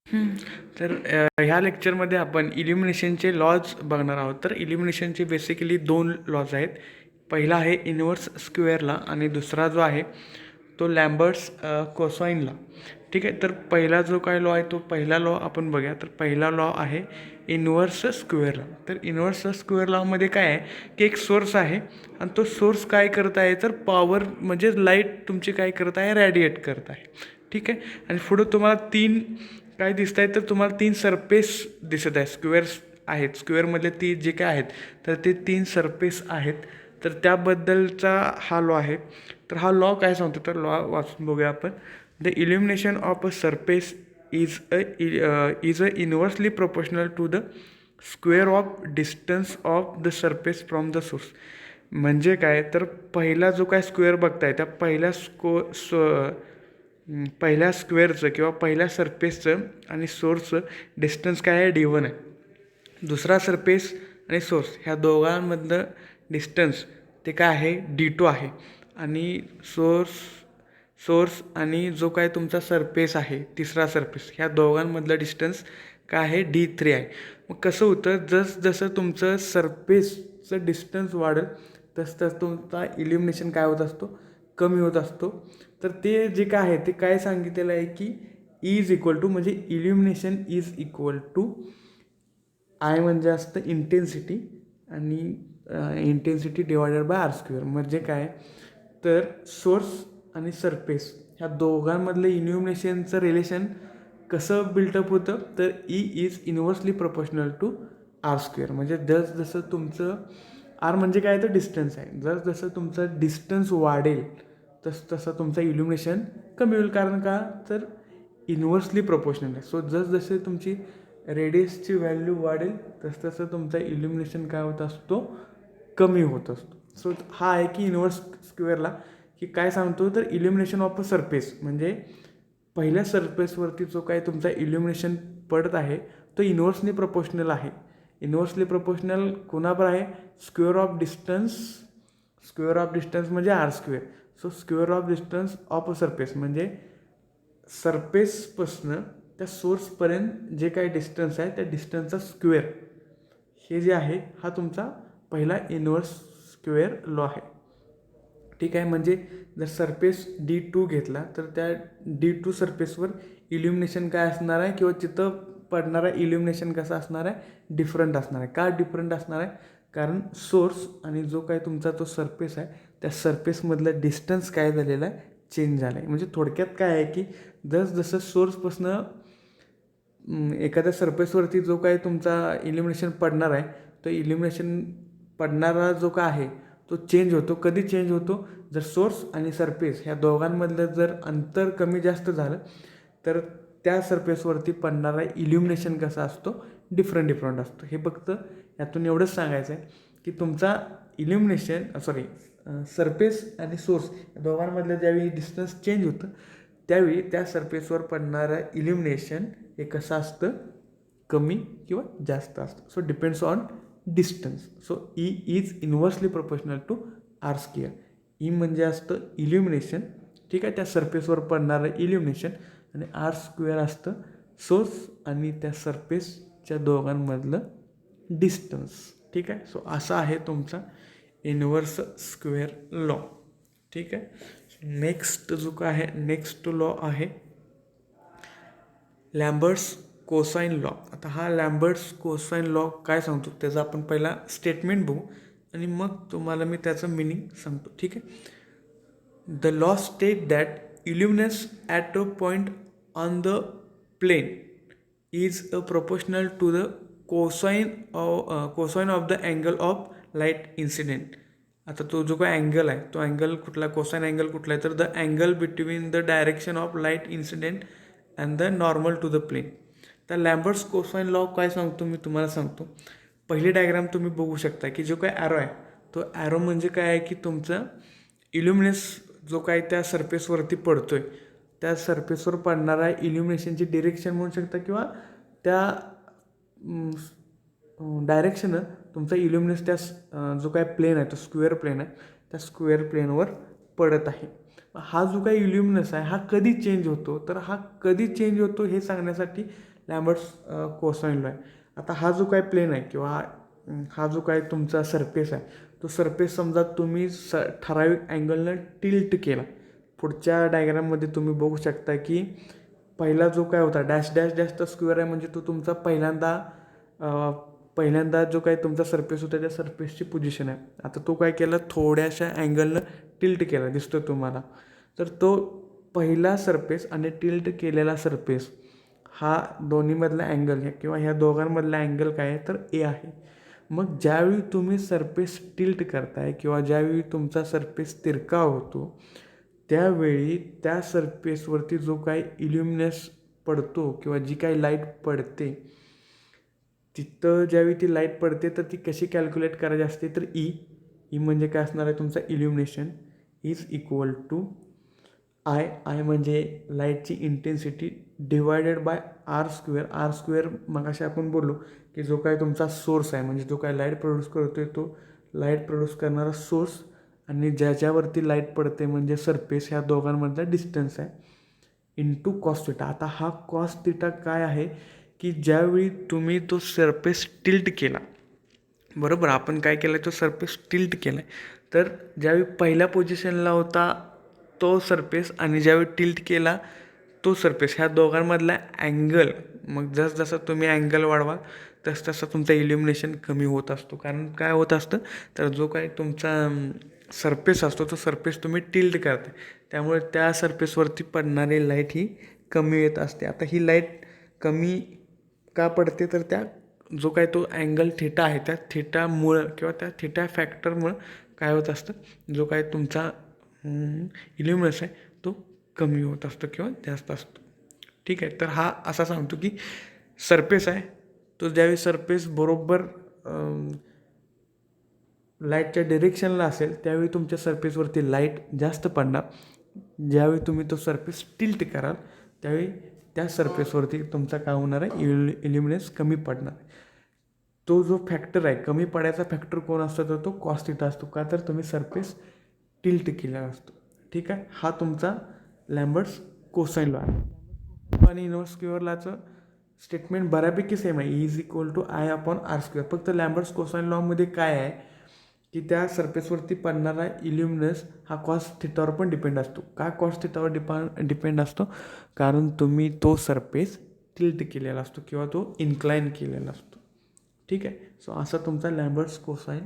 हं. तर ह्या लेक्चरमध्ये आपण इल्युमिनेशनचे लॉज बघणार आहोत. तर इल्युमिनेशनचे बेसिकली 2 लॉज आहेत. पहिला आहे इन्व्हर्स स्क्वेअर लॉ आणि दुसरा जो आहे तो लॅम्बर्ट्स कोसाइन लॉ. ठीक आहे. तर पहिला जो काय लॉ आहे तो पहिला लॉ आपण बघूया. तर पहिला लॉ आहे इन्व्हर्स स्क्वेअर लॉ. तर इन्व्हर्स स्क्वेअर लॉमध्ये काय आहे की एक सोर्स आहे आणि तो सोर्स काय करत आहे तर पॉवर म्हणजे लाईट तुमची काय करत आहे रॅडिएट करत आहे. ठीक आहे. आणि पुढं तुम्हाला 3 काय दिसत आहेत तर तुम्हाला 3 सरफेस दिसत आहे. स्क्वेअर्स आहेत. स्क्वेअरमधले ती जे काय आहेत तर ते 3 सरफेस आहेत. तर त्याबद्दलचा हा लॉ आहे. तर हा लॉ काय सांगतो तर लॉ वाचून बघूया आपण. The illumination of a surface is a inversely proportional to the square of distance of the surface from the source. म्हणजे काय तर पहिला जो काय स्क्वेअर बघताय त्या पहिल्या स्क्वेअरचं किंवा पहिल्या सरफेसचं आणि सोर्सचं डिस्टन्स काय आहे D1 आहे. दुसरा सरफेस आणि सोर्स ह्या दोघांमधलं डिस्टन्स ते काय आहे D2 आहे. आणि सोर्स आणि जो काय तुमचा सरफेस आहे तिसरा सरफेस ह्या दोघांमधलं डिस्टन्स काय आहे D3 आहे. मग कसं होतं जसं तुमचं सरफेसचं डिस्टन्स वाढेल तसं तुमचा इल्युमिनेशन काय होत असतो कमी होत असतो. तर ते जे काय आहे ते काय सांगितलेलं आहे की इज इक्वल टू म्हणजे illumination is equal to I म्हणजे असतं इंटेन्सिटी आणि intensity divided by R square. म्हणजे काय तर सोर्स आणि सरफेस ह्या दोघांमधलं इल्युमिनेशनचं रिलेशन कसं बिल्टअप होतं तर E is inversely proportional to R square. म्हणजे जसं तुमचं आर म्हणजे काय तर डिस्टन्स आहे. जसं तुमचं डिस्टन्स वाढेल तसं तुमचं इल्युमिनेशन कमी होईल. कारण का तर इन्व्हर्सली प्रोपोर्शनल आहे. सो जसे तुमची रेडियसची व्हॅल्यू वाढेल तसं तुमचा इल्युमिनेशन काय होत असतो कमी होत असतो. सो हा आहे की इन्व्हर्स स्क्वेअरला की काय सांगतो तर इल्युमिनेशन ऑफ अ सरफेस म्हणजे पहिल्या सरफेसवरती जो काय तुमचा इल्युमिनेशन पडत आहे तो इन्व्हर्सली प्रोपोर्शनल आहे. इन्व्हर्सली प्रोपोर्शनल कोणावर आहे स्क्वेअर ऑफ डिस्टन्स म्हणजे R square. So square of distance of a surface म्हणजे सरफेसपासनं त्या सोर्सपर्यंत जे काही डिस्टन्स आहे त्या डिस्टन्सचा स्क्वेअर हे जे आहे हा तुमचा पहिला इन्व्हर्स स्क्वेअर लॉ आहे. ठीक आहे. म्हणजे जर सरफेस D2 घेतला तर त्या D2 सरफेसवर इल्युमिनेशन काय असणार आहे किंवा तिथं पडणारा इल्युमिनेशन कसं असणार आहे डिफरंट असणार आहे. का डिफरंट असणार आहे कारण सोर्स आणि जो काय तुमचा तो सरफेस आहे त्या सरफेसमधलं डिस्टन्स काय झालेलं आहे चेंज झालं आहे. म्हणजे थोडक्यात काय आहे की जसं सोर्सपासनं एखाद्या सरफेसवरती जो काही तुमचा इल्युमिनेशन पडणार आहे तो इल्युमिनेशन पडणारा जो काय आहे तो चेंज होतो. कधी चेंज होतो जर सोर्स आणि सरफेस ह्या दोघांमधलं जर अंतर कमी जास्त झालं तर त्या सरफेसवरती पडणारा इल्युमिनेशन कसा असतो डिफरंट असतो. हे फक्त यातून एवढंच सांगायचं आहे की तुमचा सरफेस आणि सोर्स या दोघांमधलं ज्यावेळी डिस्टन्स चेंज होतं त्यावेळी त्या सरफेसवर पडणारं इल्युमिनेशन हे कसं असतं कमी किंवा जास्त असतं. So depends on distance. So E is inversely proportional to R square. E म्हणजे असतं इल्युमिनेशन. ठीक आहे. त्या सरफेसवर पडणारं इल्युमिनेशन आणि आर स्क्वेअर असतं सोर्स आणि त्या सरफेसच्या दोघांमधलं डिस्टन्स. ठीक आहे. सो असा आहे तुमचा इन्व्हर्स स्क्वेअर लॉ. ठीक आहे. नेक्स्ट जो काय आहे नेक्स्ट लॉ आहे लॅम्बर्ट्स कोसाइन लॉ. आता हा लॅम्बर्ट्स कोसाइन लॉ काय सांगतो त्याचा आपण पहिला स्टेटमेंट बघू आणि मग तुम्हाला मी त्याचं मिनिंग सांगतो. ठीक आहे. The law state that illuminance at a point on the plane is a proportional to the cosine of the angle of light incident. आता तो जो काय अँगल आहे तो अँगल कुठला कोसाइन अँगल कुठला आहे तर the angle between the direction of light incident and the normal to the plane. तर लॅम्बर्ट्स कोसाइन लॉ काय सांगतो मी तुम्हाला सांगतो. पहिली डायग्राम तुम्ही बघू शकता की जो काय ॲरो आहे तो ॲरो म्हणजे काय आहे की तुमचं इल्युमिनस जो काय त्या सरफेसवरती पडतो आहे त्या सरफेसवर पडणारा इल्युमिनेशनची डिरेक्शन म्हणू शकता किंवा त्या डायरेक्शनं तुमचा इल्युमिनस त्या जो काय प्लेन आहे तो स्क्वेअर प्लेन आहे त्या स्क्वेअर प्लेनवर पडत आहे. हा जो काही इल्युमिनस आहे हा कधी चेंज होतो तर हा कधी चेंज होतो हे सांगण्यासाठी लॅम्बर्ट्स कोसाइन लॉ आहे. आता हा जो काय प्लेन आहे किंवा हा जो काय तुमचा सरफेस आहे, तो सरफेस समजा तुम्ही ठराविक अँगलनं टिल्ट केला. पुढच्या डायग्राममध्ये तुम्ही बघू शकता की पहिला जो काय होता डॅश डॅश डॅशचा स्क्वेअर आहे, म्हणजे तो तुमचा पहिल्यांदा जो काही तुमचा सरफेस होता त्या सरफेसची पोझिशन आहे. आता तो काय केला, थोड्याशा अँगलनं टिल्ट केला दिसतो तुम्हाला. तर तो पहिला सरफेस आणि टिल्ट केलेला सरफेस हा दोन्हीमधला अँगल किंवा ह्या दोघांमधला अँगल काय आहे तर ए आहे. मग ज्यावेळी तुम्ही सरफेस टिल्ट करताय किंवा ज्यावेळी तुमचा सरफेस तिरका होतो, त्यावेळी त्या सरफेसवरती जो काही इल्युमिनस पडतो किंवा जी काही लाईट पडते, तिथं ज्यावेळी ती लाईट पडते तर ती कशी कॅल्क्युलेट करायची असते तर ई म्हणजे काय असणार आहे तुमचा illumination is equal to I म्हणजे लाईटची intensity divided by R square मगाशी आपण बोललो की जो काय तुमचा सोर्स आहे म्हणजे जो काय लाईट प्रोड्यूस करतो आहे तो लाईट प्रोड्यूस करणारा सोर्स आणि ज्याच्यावरती लाईट पडते म्हणजे सरफेस, ह्या दोघांमधला डिस्टन्स आहे इंटू कॉस थिटा. आता हा कॉस थिटा काय आहे की ज्यावेळी तुम्ही तो सरफेस टिल्ट केला, बरोबर, आपण काय केलं तो सरफेस टिल्ट केला आहे, तर ज्यावेळी पहिल्या पोझिशनला होता तो सरफेस आणि ज्यावेळी टिल्ट केला तो सरफेस, ह्या दोघांमधला अँगल, मग जसं तुम्ही अँगल वाढवा तसं तुमचं इल्युमिनेशन कमी होत असतो. कारण काय होत असतं तर जो काही तुमचा सरफेस असतो तो सरफेस तुम्ही टिल्ट करता, त्यामुळे त्या सरफेसवरती पडणारी लाईट ही कमी येत असते. आता ही लाईट कमी का पडते तर त्या जो काय तो अँगल थिटा आहे त्या थिटामुळं किंवा त्या थिटा फॅक्टरमुळं काय होत असतं, जो काय तुमचा इल्युमिनस आहे तो कमी होत असतो किंवा जास्त असतो. ठीक आहे, तर हा असा सांगतो की सरफेस आहे तो ज्यावेळी सरफेस बरोबर लाईटच्या डिरेक्शनला असेल त्यावेळी तुमच्या सरफेसवरती लाईट जास्त पडणार. ज्यावेळी तुम्ही तो सरफेस टिल्ट कराल त्यावेळी त्या सरफेसवरती तुमचा काय होणार आहे, इल्युमिनेस कमी पडणार. तो जो फॅक्टर आहे कमी पडायचा फॅक्टर कोण असतो तर तो कॉस थिटा असतो. का तर तुम्ही सरफेस टिल्ट केलेला असतो. ठीक आहे, हा तुमचा लॅम्बर्ट्स कोसाइन लॉ आहे. आणि इनव्हर्स स्क्वेअर लॉचं स्टेटमेंट बऱ्यापैकी सेम आहे, is equal to I upon R square. फक्त लॅम्बर्ट्स कोसाइन लॉमध्ये काय आहे की त्या सरफेसवरती पडणारा इल्युमिनस हा कॉस थिटावर पण डिपेंड असतो. का कॉस थिटावर डिपेंड असतो, कारण तुम्ही तो सरफेस टिल्ट केलेला असतो किंवा तो इन्क्लाइन केलेला असतो. ठीक आहे, सो असा तुमचा लॅम्बर्ट्स कोसाइन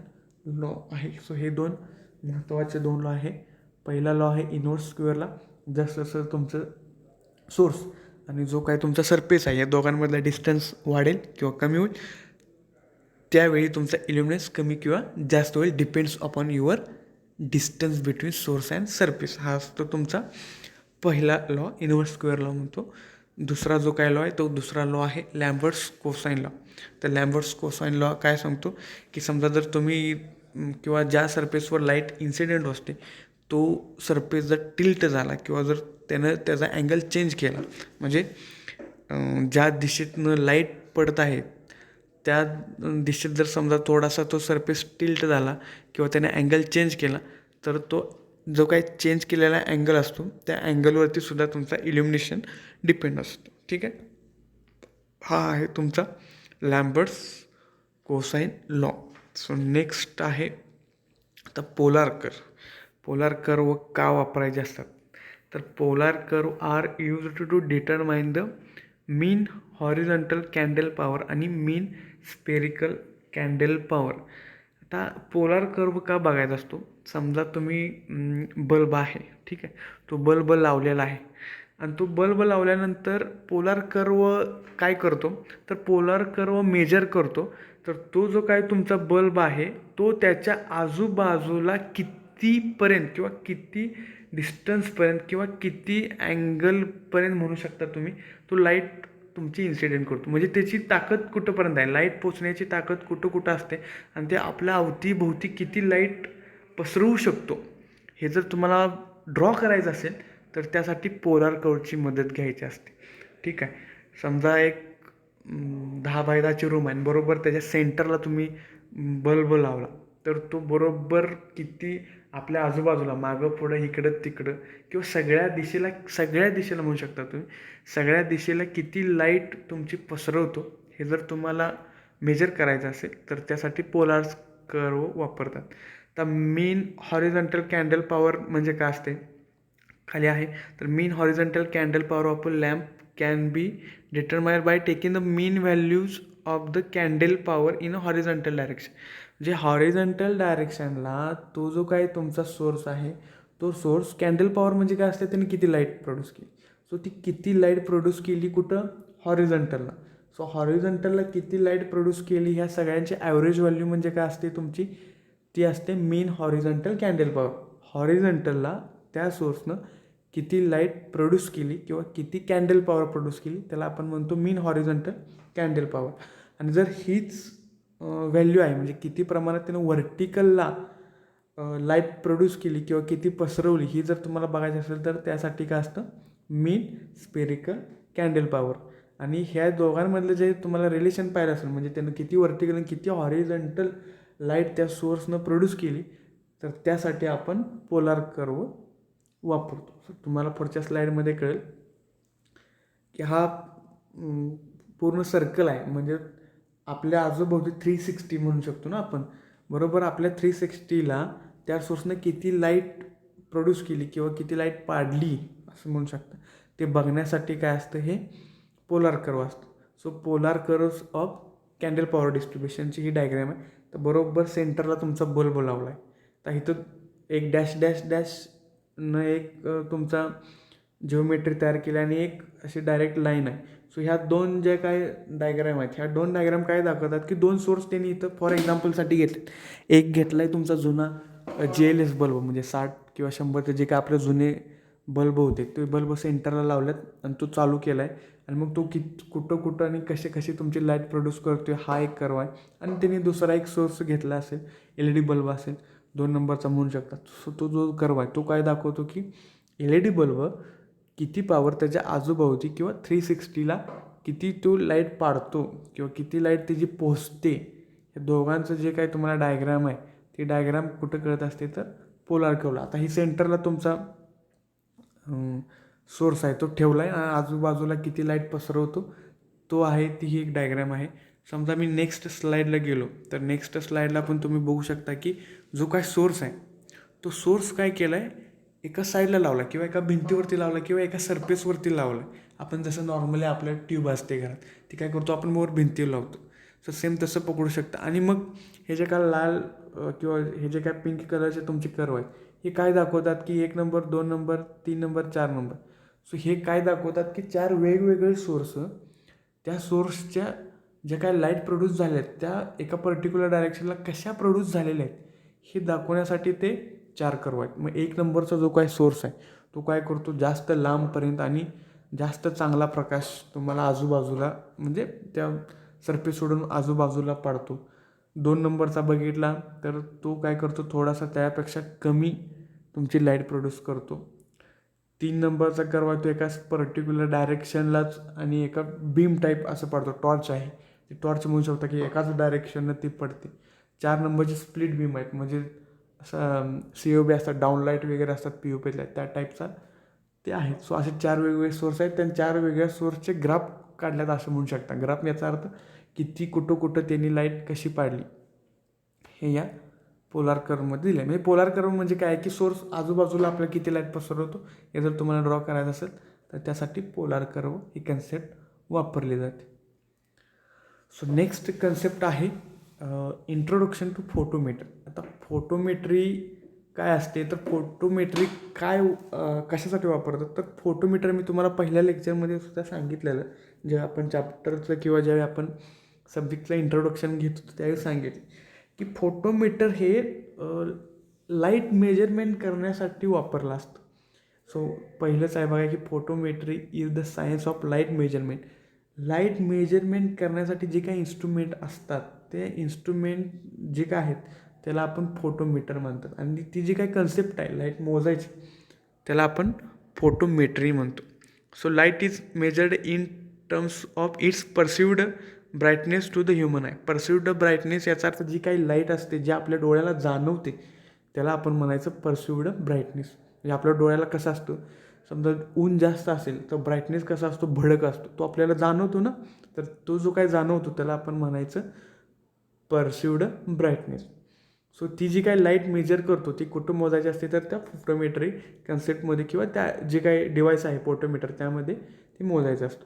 लॉ आहे. सो हे दोन महत्त्वाचे दोन लॉ आहे. पहिला लॉ आहे इनव्हर्स स्क्वेअरला, जसं तुमचं सोर्स आणि जो काय तुमचा सरफेस आहे या दोघांमधला डिस्टन्स वाढेल किंवा कमी होईल त्यावेळी तुमचा इल्युमिनेस कमी किंवा जास्त होईल, depends upon your distance between source and surface. हा असतो तुमचा पहिला लॉ, इनव्हर्स स्क्वेअर लॉ म्हणतो. दुसरा जो काय लॉ आहे तो दुसरा लॉ आहे लॅम्बर्ट्स कोसाइन लॉ. तर लॅम्बर्ट्स कोसाइन लॉ काय सांगतो की समजा जर तुम्ही किंवा ज्या सरफेसवर लाईट इन्सिडेंट असते तो सरफेस जर टिल्ट झाला किंवा जर त्यानं त्याचा अँगल चेंज केला, म्हणजे ज्या दिशेतनं लाईट पडत आहे त्या दिशेत जर समजा थोडासा तो सरफेस टिल्ट झाला किंवा त्याने अँगल चेंज केला तर तो जो काही चेंज केलेला अँगल असतो त्या अँगलवरती सुद्धा तुमचा इल्युमिनेशन डिपेंड असतो. ठीक आहे, हा आहे तुमचा Lambert's cosine law. So next आहे आता पोलार कर्व का वापरायचे असतात तर polar curve are used to determine the mean horizontal candle power आणि मीन स्पेरिकल कॅन्डल पॉवर. आता पोलार कर्व का बघायचा असतो, समजा तुम्ही बल्ब आहे, ठीक आहे, तो बल्ब लावलेला आहे आणि तो बल्ब लावल्यानंतर पोलार कर्व काय करतो तर पोलार कर्व मेजर करतो. तर तो जो काय तुमचा बल्ब आहे तो त्याच्या आजूबाजूला कितीपर्यंत किंवा किती डिस्टन्सपर्यंत किंवा किती अँगलपर्यंत म्हणू शकता तुम्ही तो लाईट तुमची इन्सिडेंट करतो. म्हणजे त्याची ताकद कुठंपर्यंत आहे, लाईट पोचण्याची ताकद कुठं असते आणि ते आपल्या अवतीभोवती किती लाईट पसरवू शकतो हे जर तुम्हाला ड्रॉ करायचं असेल तर त्यासाठी पोलार कर्वची मदत घ्यायची असते. ठीक आहे, समजा एक 10x10 रूम आहे, बरोबर त्याच्या सेंटरला तुम्ही बल्ब लावला तर तो बरोबर किती आपल्या आजूबाजूला मागं पुढं इकडं तिकडं किंवा सगळ्या दिशेला म्हणू शकता तुम्ही, सगळ्या दिशेला किती लाईट तुमची पसरवतो हे जर तुम्हाला मेजर करायचं असेल तर त्यासाठी पोलार कर्व वापरतात. तर मीन हॉरिझॉन्टल कॅन्डल पॉवर म्हणजे काय असते खाली आहे, तर mean horizontal candle power of a lamp can be determined by taking the mean values of the candle power in a horizontal direction. म्हणजे हॉरिझॉन्टल डायरेक्शनला तो जो काही तुमचा सोर्स आहे तो सोर्स कॅन्डल पॉवर म्हणजे काय असते, त्याने किती लाईट प्रोड्यूस केली. सो ती किती लाईट प्रोड्यूस केली कुठं, हॉरिझॉन्टलला. सो हॉरिझॉन्टलला किती लाईट प्रोड्यूस केली ह्या सगळ्यांची ॲव्हरेज व्हॅल्यू म्हणजे काय असते तुमची, ती असते मीन हॉरिझॉन्टल कॅन्डल पॉवर. हॉरिझॉन्टलला त्या सोर्सनं किती लाईट प्रोड्यूस केली किंवा किती कॅन्डल पॉवर प्रोड्यूस केली त्याला आपण म्हणतो मीन हॉरिझॉन्टल कॅन्डल पॉवर. आणि जर हीच व्हॅल्यू आहे म्हणजे किती प्रमाणात त्यानं व्हर्टिकलला लाईट प्रोड्यूस केली किंवा किती पसरवली ही जर तुम्हाला बघायची असेल तर त्यासाठी काय असतं, मीन स्पेरिकल कॅन्डल पॉवर. आणि ह्या दोघांमधलं जे तुम्हाला रिलेशन पाहिलं असेल म्हणजे त्यानं किती व्हर्टिकल आणि किती हॉरिझॉन्टल लाईट त्या सोर्सनं प्रोड्यूस केली तर त्यासाठी आपण पोलार कर्व वापरतो. तुम्हाला पुढच्या स्लाईडमध्ये कळेल की हा पूर्ण सर्कल आहे म्हणजे आपल्या आजूबाजू 360 म्हणू शकतो ना आपण. बरोबर आपल्या 360ला त्या सोर्सनं किती लाईट प्रोड्यूस केली किंवा किती लाईट पाडली असं म्हणू शकतं. ते बघण्यासाठी काय असतं, हे पोलार कर्व असतं. So polar curves of candle power डिस्ट्रीब्युशनची ही डायग्रॅम आहे. तर बरोबर सेंटरला तुमचा बल्ब लावला आहे, तर इथं एक डॅश डॅश डॅश न एक तुमचा जिओमेट्री तयार केली आणि एक अशी डायरेक्ट लाईन आहे. सो ह्या दोन जे काय डायग्राम आहेत ह्या दोन डायग्राम काय दाखवतात की दोन सोर्स त्यांनी इथं फॉर एक्झाम्पलसाठी घेतले. एक घेतला आहे तुमचा जुना JLS बल्ब म्हणजे 60 किंवा 100चे जे काय आपले जुने बल्ब होते ते बल्ब सेंटरला लावल्यात आणि तो चालू केला आहे. आणि मग तो कुठं आणि कशी तुमची लाईट प्रोड्यूस करतो हा एक कर्व आहे. आणि त्यांनी दुसरा एक सोर्स घेतला असेल, LED बल्ब असेल 2 नंबरचा म्हणू शकतात. सो तो जो कर्व आहे तो काय दाखवतो की LED बल्ब किती पॉवर त्याच्या आजूबाजूची किंवा 360ला किती तो लाईट पाडतो किंवा किती लाईट त्याची पोचते. या दोघांचं जे काही तुम्हाला डायग्राम आहे ती डायग्राम कुठं कळत असते तर पोलार कर्वला. आता ही सेंटरला तुमचा सोर्स आहे तो ठेवला आहे आणि आजूबाजूला किती लाईट पसरवतो तो आहे, ती ही एक डायग्राम आहे. समजा मी नेक्स्ट स्लाईडला गेलो तर नेक्स्ट स्लाईडला पण तुम्ही बघू शकता की जो काय सोर्स आहे तो सोर्स काय केला आहे, एका साईडला लावला किंवा एका भिंतीवरती लावला किंवा एका सरफेसवरती लावला. आपण जसं नॉर्मली आपल्या ट्यूब असते घरात ती काय करतो आपण मोर भिंतीवर लावतो. सो सेम तसं पकडू शकतं. आणि मग हे जे काय लाल किंवा हे जे काय पिंक कलरचे तुमचे कर्व आहेत हे काय दाखवतात की 1 number 2 number 3 number 4 number. So हे काय दाखवतात की 4 वेगवेगळे सोर्स त्या सोर्सच्या ज्या काय लाईट प्रोड्यूस झाल्या आहेत त्या एका पर्टिक्युलर डायरेक्शनला कशा प्रोड्यूस झालेल्या आहेत हे दाखवण्यासाठी ते 4 कर्व आहेत. मग 1 नंबरचा जो काय सोर्स आहे तो काय करतो, जास्त लांबपर्यंत आणि जास्त चांगला प्रकाश तुम्हाला आजूबाजूला म्हणजे त्या सरफेस सोडून आजूबाजूला पाडतो. 2 नंबरचा बघितला तर तो काय करतो, थोडासा त्यापेक्षा कमी तुमची लाईट प्रोड्यूस करतो. 3 नंबरचा कर्व आहे तो एका पर्टिक्युलर डायरेक्शनलाच आणि एका बीम टाईप असं पडतो, टॉर्च आहे ती टॉर्च म्हणू शकता की एकाच डायरेक्शननं ती पडते. 4 नंबरची स्प्लिट बीम आहेत म्हणजे असं COB असतात, डाऊन लाईट वगैरे असतात POPला त्या टाईपचा ते आहेत. सो असे 4 वेगवेगळे सोर्स आहेत. त्या 4 वेगळ्या सोर्सचे ग्राफ काढल्यात असं म्हणू शकता. ग्राफ याचा अर्थ किती कुठं त्यांनी लाईट कशी पाडली हे या पोलार कर्वमध्ये दिलं आहे. म्हणजे पोलार कर्व म्हणजे काय की सोर्स आजूबाजूला आपल्याला किती लाईट पसरवतो हे जर तुम्हाला ड्रॉ करायचं असेल तर त्यासाठी पोलार कर्व ही कन्सेप्ट वापरली जाते. सो नेक्स्ट कन्सेप्ट आहे इंट्रोडक्शन टू फोटोमेट्री. आता फोटोमेट्री काय असते तर फोटोमेट्री काय कशासाठी वापरतात तर फोटोमीटर मी तुम्हाला पहिल्या लेक्चरमध्ये सुद्धा सांगितलेलं, जेव्हा आपण चॅप्टरचं किंवा ज्यावेळी आपण सब्जेक्टचं इंट्रोडक्शन घेत होतो त्यावेळी सांगितले की फोटोमीटर हे लाईट मेजरमेंट करण्यासाठी वापरलं असतं. सो पहिलंच आहे बघा की photometry is the science of light measurement. Light measurement करण्यासाठी जे काही इन्स्ट्रुमेंट असतात ते इन्स्ट्रुमेंट जे काय आहेत त्याला आपण फोटोमीटर म्हणतात. आणि ती जी काही कन्सेप्ट आहे लाईट मोजायची त्याला आपण फोटोमेट्री म्हणतो. So light is measured in terms of its perceived brightness to the human eye. Perceived brightness याचा अर्थ जी काही लाईट असते जी आपल्या डोळ्याला जाणवते त्याला आपण म्हणायचं परसिव्ड ब्राईटनेस. म्हणजे आपल्या डोळ्याला कसं असतं, समजा ऊन जास्त असेल तर ब्राईटनेस कसा असतो, भडक असतो, तो आपल्याला जाणवतो ना. तर तो जो काही जाणवतो त्याला आपण म्हणायचं परसिव्ड ब्राईटनेस. सो ती जी काही लाईट मेजर करतो ती कुठं मोजायची असते, तर त्या फोटोमेट्री कन्सेप्टमध्ये किंवा त्या जे काही डिव्हाइस आहे फोटोमीटर त्यामध्ये ती मोजायचं असतं.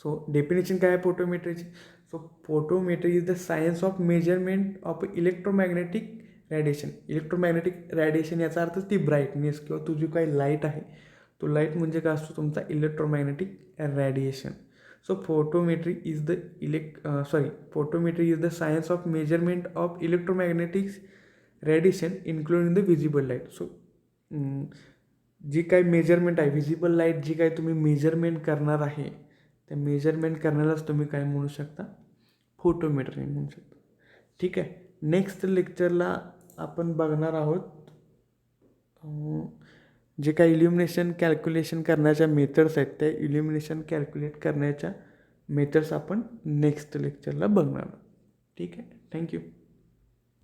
सो डेफिनेशन काय आहे फोटोमेट्रीची? So photometry is the science of measurement of electromagnetic radiation. Electromagnetic radiation याचा अर्थ ती ब्राईटनेस किंवा तुझी काही लाईट आहे, तो लाईट म्हणजे काय असतो, तुमचा electromagnetic radiation. So photometry is the photometry is the science of measurement of electromagnetic radiation including the visible light. So जी काही मेजरमेंट आहे, व्हिजिबल लाईट जी काही तुम्ही मेजरमेंट करणार आहे, त्या मेजरमेंट करण्यालाच तुम्ही काय म्हणू शकता, फोटोमेट्री म्हणू शकता. ठीक आहे. नेक्स्ट लेक्चरला आपण बघणार आहोत जे काही इल्युमिनेशन कॅल्क्युलेशन करण्याच्या मेथड्स आहेत, त्या इल्युमिनेशन कॅल्क्युलेट करण्याच्या मेथड्स आपण नेक्स्ट लेक्चरला बघणार आहोत. ठीक आहे. थँक्यू.